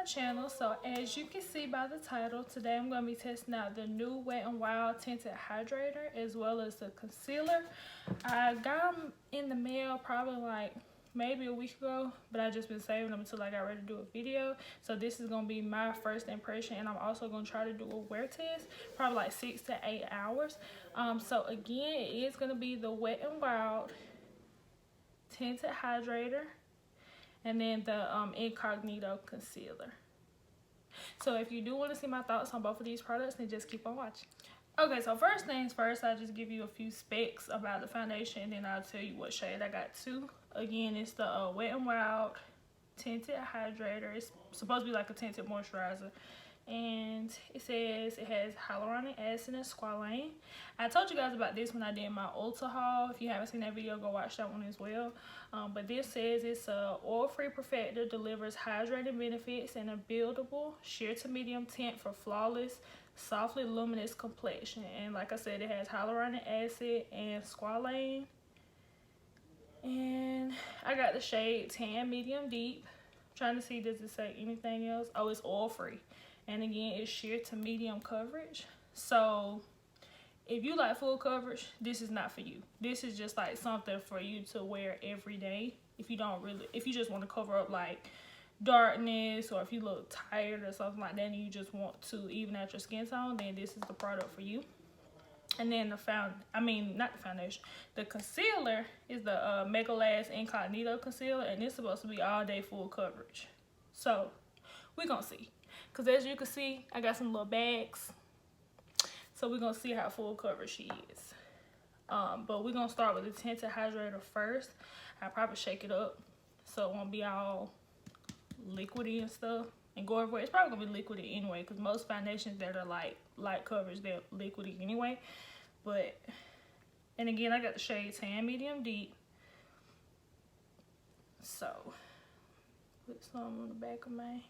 channel. So as you can see by the title, today I'm going to be testing out the new Wet n Wild Tinted Hydrator as well as the concealer. I got them in the mail probably like maybe a week ago, but I just been saving them until I got ready to do a video. So this is going to be my first impression, and I'm also going to try to do a wear test, probably like 6 to 8 hours. So again, it is going to be the Wet n Wild Tinted Hydrator, and then the Incognito concealer. So if you do want to see my thoughts on both of these products, then just keep on watching. Okay, so first things first, I'll just give you a few specs about the foundation, and then I'll tell you what shade I got too. Again, it's the Wet n Wild Tinted Hydrator. It's supposed to be like a tinted moisturizer. And it says it has hyaluronic acid and squalane. I told you guys about this when I did my Ulta haul. If you haven't seen that video, go watch that one as well. But this says it's a oil-free perfector, delivers hydrating benefits and a buildable sheer to medium tint for flawless, softly luminous complexion. And like I said, it has hyaluronic acid and squalane. And I got the shade Tan Medium Deep. I'm trying to see, does it say anything else? Oh, it's oil-free. And again, it's sheer to medium coverage. So if you like full coverage, this is not for you. This is just like something for you to wear every day. If you just want to cover up like darkness, or if you look tired or something like that and you just want to even out your skin tone, then this is the product for you. And then the concealer is the Mega Last Incognito concealer, and it's supposed to be all day full coverage. So we're gonna see. Because as you can see, I got some little bags. So we're going to see how full coverage she is. But we're going to start with the Tinted Hydrator first. I'll probably shake it up so it won't be all liquidy and stuff and go everywhere. It's probably going to be liquidy anyway, because most foundations that are like light coverage, they're liquidy anyway. But, and again, I got the shade Tan Medium Deep. So, put some on the back of my hand.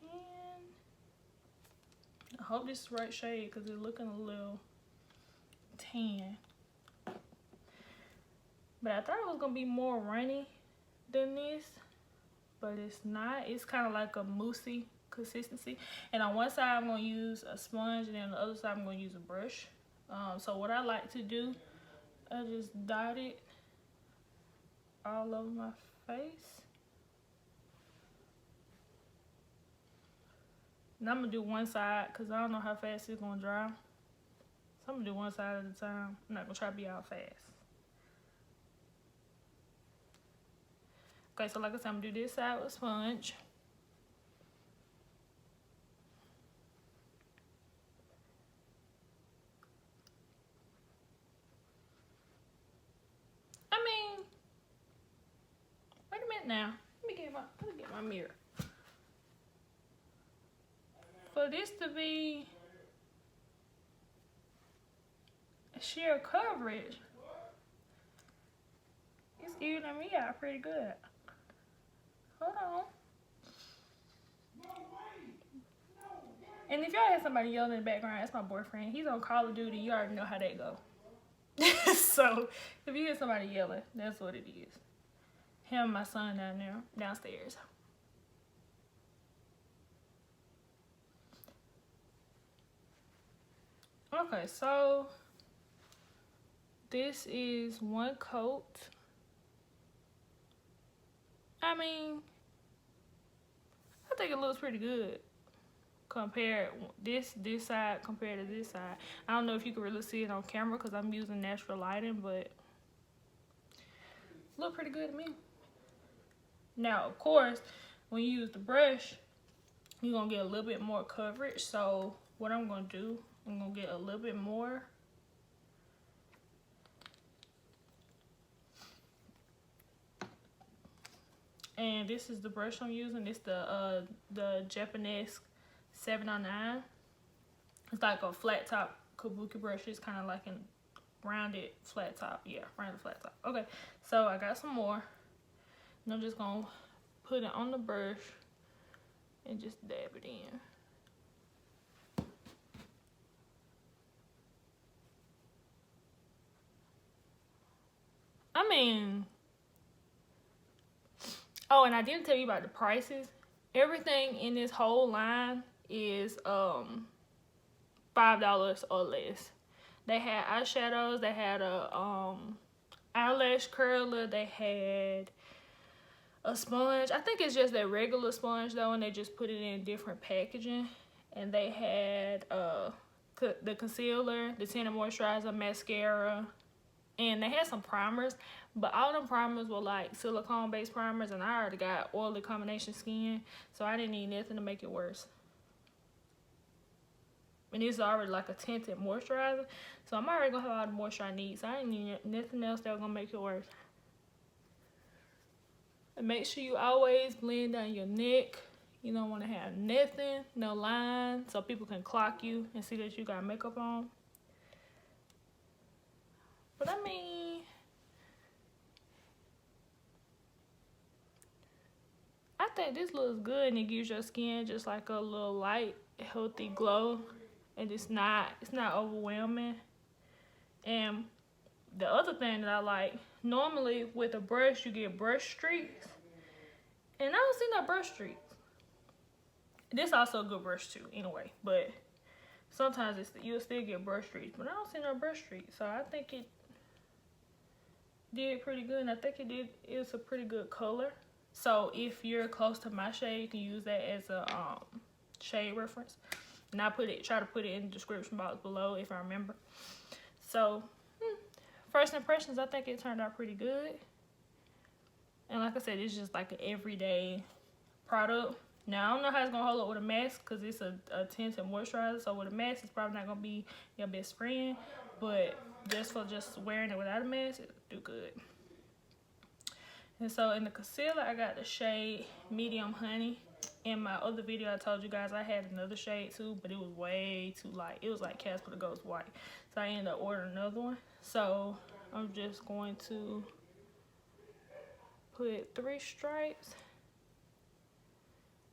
I hope this is the right shade because it's looking a little tan. But I thought it was going to be more runny than this, but it's not. It's kind of like a moussey consistency. And on one side, I'm going to use a sponge, and then on the other side, I'm going to use a brush. So what I like to do, I just dot it all over my face. And I'm going to do one side because I don't know how fast it's going to dry. So I'm going to do one side at a time. I'm not going to try to be out fast. Okay, so like I said, I'm going to do this side with sponge. Wait a minute now. Let me get my mirror. For this to be sheer coverage, it's evening me out pretty good. Hold on. And if y'all hear somebody yelling in the background, that's my boyfriend. He's on Call of Duty. You already know how that go. So if you hear somebody yelling, that's what it is. Him and my son downstairs. Okay, so this is one coat. I think it looks pretty good compared this side compared to this side. I don't know if you can really see it on camera because I'm using natural lighting, but look pretty good to me. Now, of course, when you use the brush, you're gonna get a little bit more coverage. So what I'm gonna do, I'm gonna get a little bit more. And this is the brush I'm using. It's the Japanese 709. It's like a flat top kabuki brush. It's kind of like a rounded flat top. Yeah, rounded flat top. Okay, so I got some more. And I'm just gonna put it on the brush and just dab it in. Oh, and I didn't tell you about the prices. Everything in this whole line is $5 or less. They had eyeshadows, they had a eyelash curler, they had a sponge. I think it's just that regular sponge though, and they just put it in different packaging. And they had the concealer, the tinted moisturizer, mascara, and they had some primers, but all them primers were like silicone based primers, and I already got oily combination skin, so I didn't need nothing to make it worse. And this is already like a tinted moisturizer, so I'm already gonna have all the moisture I need, so I didn't need nothing else that was gonna make it worse. And make sure you always blend down your neck. You don't want to have nothing, no line, so people can clock you and see that you got makeup on. But I mean, I think this looks good, and it gives your skin just like a little light, healthy glow, and it's not overwhelming. And the other thing that I like, normally with a brush you get brush streaks, and I don't see no brush streaks. This also a good brush too, anyway, but sometimes you'll still get brush streaks, but I don't see no brush streaks, so I think it did pretty good, and I think it's a pretty good color. So if you're close to my shade, you can use that as a shade reference, and I try to put it in the description box below if I remember. So first impressions, I think it turned out pretty good, and like I said, it's just like an everyday product. Now, I don't know how it's going to hold up with a mask, because it's a tinted moisturizer. So with a mask, it's probably not going to be your best friend. But just wearing it without a mask, it'll do good. And so in the concealer, I got the shade Medium Honey. In my other video, I told you guys I had another shade too, but it was way too light. It was like Casper the Ghost White. So I ended up ordering another one. So I'm just going to put 3 stripes.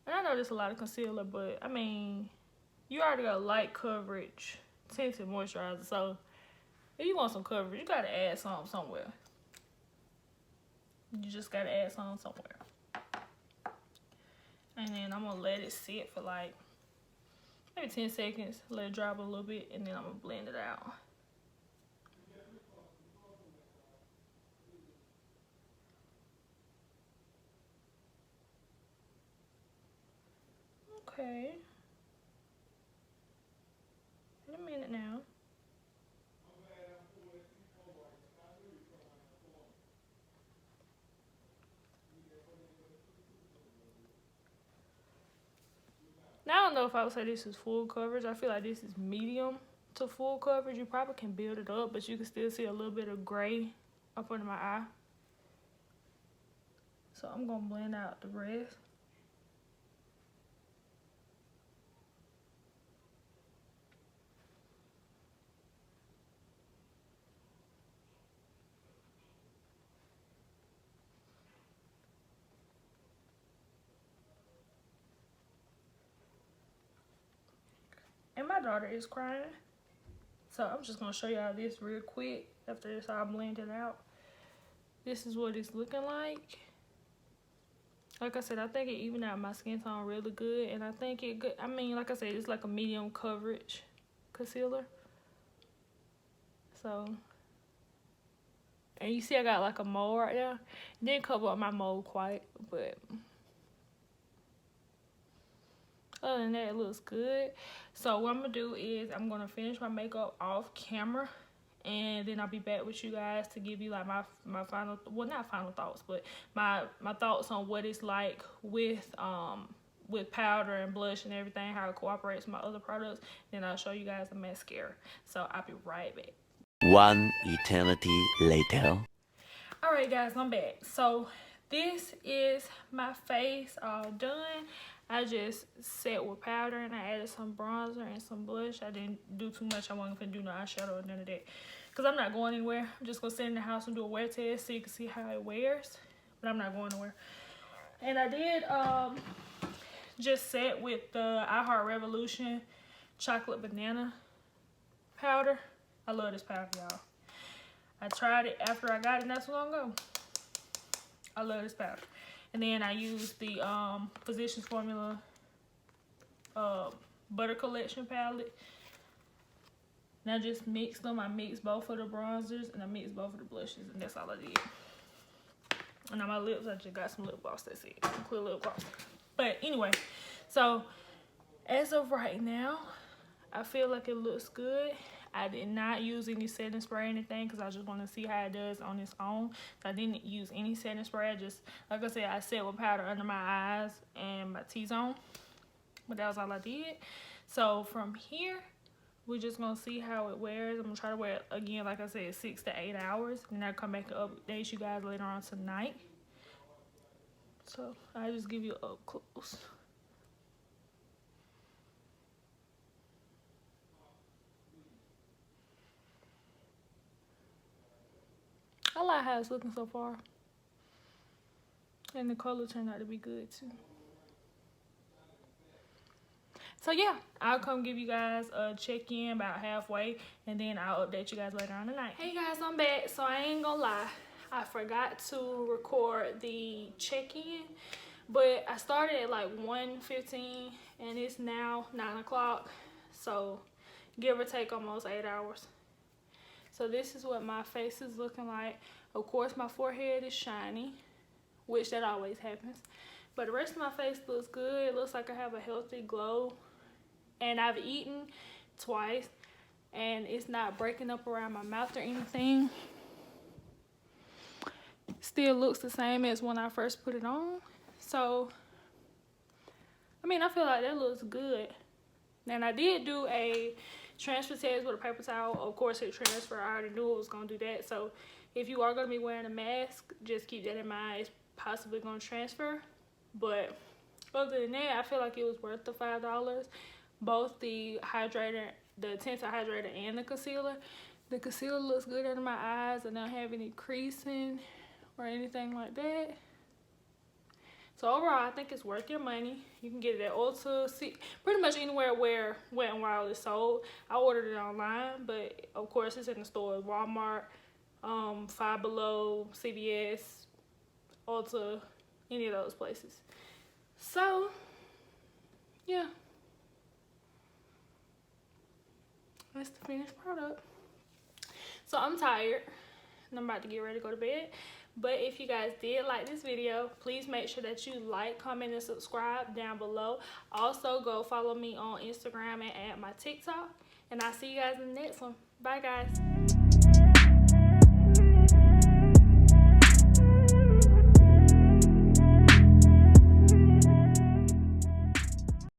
And I know there's a lot of concealer, but I mean, you already got light coverage tinted moisturizer, so if you want some coverage, you gotta add some somewhere. You just gotta add some somewhere. And then I'm gonna let it sit for like maybe 10 seconds, let it drop a little bit, and then I'm gonna blend it out. Okay. In a minute now. Now, I don't know if I would say this is full coverage. I feel like this is medium to full coverage. You probably can build it up, but you can still see a little bit of gray up under my eye. So I'm gonna blend out the rest. And my daughter is crying. So I'm just gonna show y'all this real quick after it's all blended out. This is what it's looking like. Like I said, I think it evened out my skin tone really good, and I think it good. I mean, like I said, it's like a medium coverage concealer. So, and you see I got like a mole right there. Didn't cover up my mole quite, but other than that, it looks good. So what I'm gonna do is I'm gonna finish my makeup off camera, and then I'll be back with you guys to give you like my final, well, not final thoughts, but my thoughts on what it's like with powder and blush and everything, how it cooperates with my other products. Then I'll show you guys the mascara. So I'll be right back. One eternity later. Alright guys, I'm back. So this is my face all done. I just set with powder, and I added some bronzer and some blush. I didn't do too much. I wasn't gonna do no eyeshadow or none of that, because I'm not going anywhere. I'm just gonna sit in the house and do a wear test so you can see how it wears, but I'm not going nowhere. And I did just set with the I Heart Revolution chocolate banana powder. I love this powder, y'all. I tried it after I got it not too long ago. I love this powder. And then I use the Physicians Formula Butter Collection palette. And I just mix them. I mix both of the bronzers and I mix both of the blushes, and that's all I did. And on my lips, I just got some lip gloss. That's it. Clear lip gloss. But anyway, so as of right now, I feel like it looks good. I did not use any setting spray or anything because I just want to see how it does on its own. So I didn't use any setting spray. I just, like I said, I set with powder under my eyes and my T-zone. But that was all I did. So from here, we're just going to see how it wears. I'm going to try to wear it again, like I said, 6 to 8 hours. And I'll come back and update you guys later on tonight. So I'll just give you up close. I like how it's looking so far. And the color turned out to be good too. So yeah, I'll come give you guys a check-in about halfway, and then I'll update you guys later on tonight. Hey guys, I'm back. So I ain't gonna lie, I forgot to record the check-in, but I started at like 1:15 and it's now 9 o'clock. So give or take almost 8 hours. So this is what my face is looking like. Of course, my forehead is shiny, which that always happens. But the rest of my face looks good. It looks like I have a healthy glow. And I've eaten twice, and it's not breaking up around my mouth or anything. Still looks the same as when I first put it on. So, I mean, I feel like that looks good. And I did do a transfer test with a paper towel. Of course, it transferred. I already knew it was going to do that. So, if you are going to be wearing a mask, just keep that in mind. It's possibly going to transfer. But other than that, I feel like it was worth the $5. Both the hydrator, the tinted hydrator, and the concealer. The concealer looks good under my eyes. I don't have any creasing or anything like that. So overall, I think it's worth your money. You can get it at Ulta, pretty much anywhere where Wet n Wild is sold. I ordered it online, but of course it's in the stores: Walmart, Five Below, CVS, Ulta, any of those places. So yeah, that's the finished product. So I'm tired and I'm about to get ready to go to bed. But if you guys did like this video, please make sure that you like, comment, and subscribe down below. Also, go follow me on Instagram and add my TikTok. And I'll see you guys in the next one. Bye, guys.